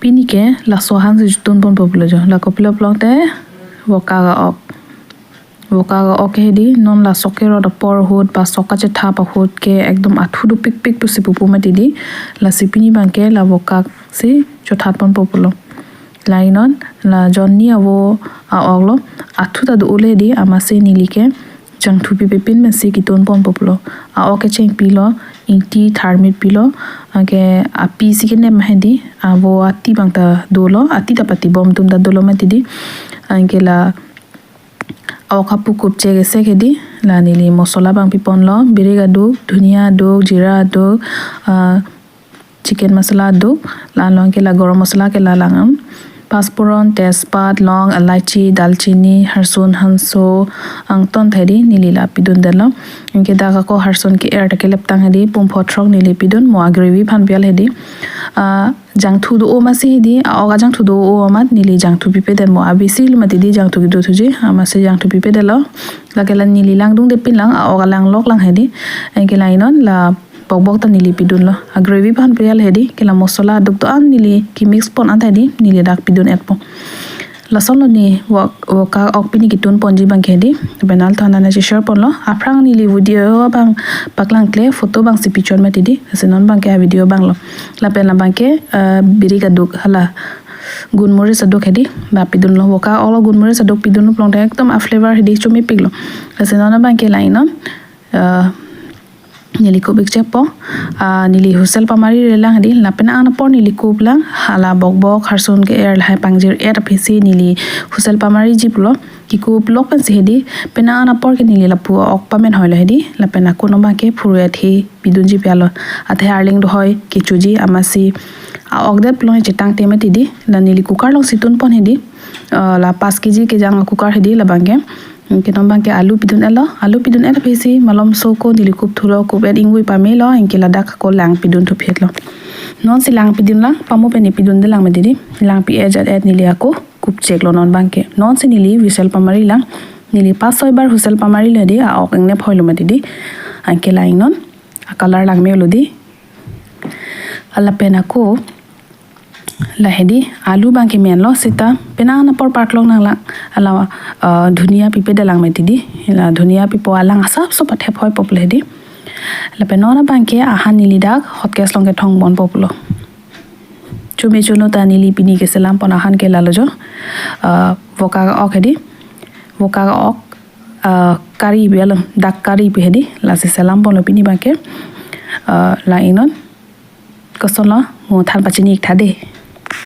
pinike la sohan si jutun pon populo jo la kopilo plonte wokaga ok hedi non la sokero da por hot ba sokache thapa hot ke ekdom athudu pik pik pusi pupu mati di la sipini banke la wokak si chothat pon populo lainon la jonni avo oglo athuta du ule di amase nilike jang thupi pepin mesi kiton pon populo oke cheng pilo inti thermit pilo age api sikene mahedi avo ati bangta dolo ati tapati bom tum da dolo mati di angela kapu kupche gese kedi la nili mosola bang pipon lo biriga du dhunia du jira du chicken masala du la long ke la garam masala ke la langam paspuron tezpat long elaichi dalchini harsun hanso angton thedi nili la pidun delo inke daga ko harsun ki air take leptang hedi pumpho throng nili pidun mo gravy phan pial hedi jangthu do o masi hedi oga jangthu do o amat nili jangthu pipe den mo abisi lumati di jangthu gi do thuji amase jangthu pipe delo lagela nili lang dung de pin lang oga lang lok lang hedi enke lainon la bok ta nili pidun lo gravy phan pial hedi kela mosola duk to an nili ki mix pon an thedi nili dak pidun etpo lason lo ni waka ok pini kitun ponji bang hedi benal thana na share pon lo aprang nili video bang paklang kle photo bang si picture mati di senon bang ke video bang lo la pen la bang ke biri ka duk hala gunmori sadok hedi ba pidun lo waka olo gunmori sadok pidun plong ta ekdom a flavor hedi chumi piglo senon bang ke lainon nili ko big chepo nili husel pamari relang hedi lapena ana por nili ko blang hala bok harsun ke air lai pangjir air phisi nili husel pamari jiplo ki ko blok pen hedi pena ana por ke nili lapu ok pamen hoile hedi lapena kono ba ke phuru thi bidun ji pialo athe arling do hoy kichuji amasi okde plong chitang temeti di la nili kukar long situn pon hedi la 5 kg ke jang kukar hedi la bangke ke nombang ke alu pidun ela phisi malom soko nili kup thulo kup ed ingui pamelo enke la dak ko lang pidun thu phetlo non si lang pidun lang pamu pe ni pidun de lang medidi lang pi ed nili ako kup chek lo non bangke non si nili whistle pamari lang nili 5-6 bar whistle pamari le di ok engne phoilo medidi anke laing non color lang melo di ala pena ko la hedi alu bangke men lo sita pena na por patlong nang la ala dhunia pipe dalang metidi la dhunia pipo alang asap so pathe phoi popul hedi la penona bangke ahan nili dak hotcase long ke thong bon populo chumi chuno ta nili pini ke selam pon ahan ke lalo jo voka ok hedi voka ok kari belam dak kari pe hedi la se selam pon lo pini bangke la inon kosola mo than pachini ik thade